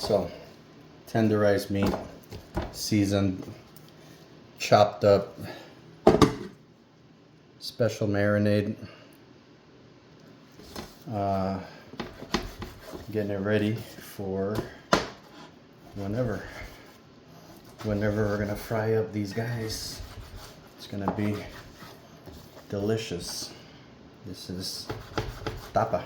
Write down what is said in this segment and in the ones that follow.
So, tenderized meat, seasoned, chopped up, special marinade. Getting it ready for whenever we're gonna fry up these guys. It's gonna be delicious. This is tapa.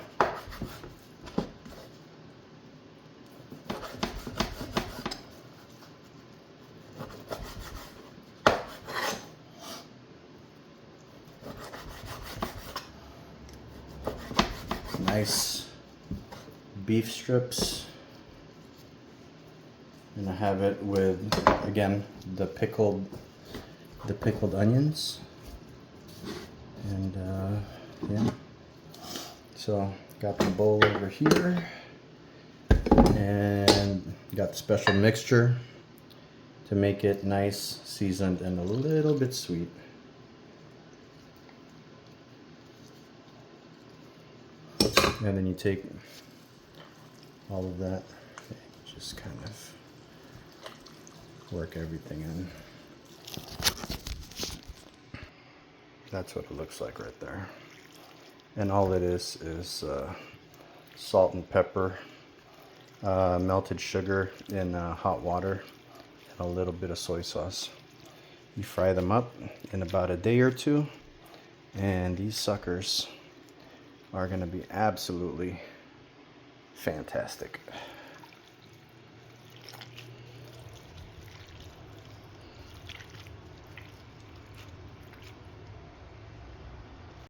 Nice beef strips, and I have it with, again, the pickled onions, and yeah. So got the bowl over here, and got the special mixture to make it nice, seasoned, and a little bit sweet. And then you take all of that, just kind of work everything in. That's what it looks like right there. And all it is salt and pepper, melted sugar in hot water, and a little bit of soy sauce. You fry them up in about a day or two, and these suckers are gonna be absolutely fantastic.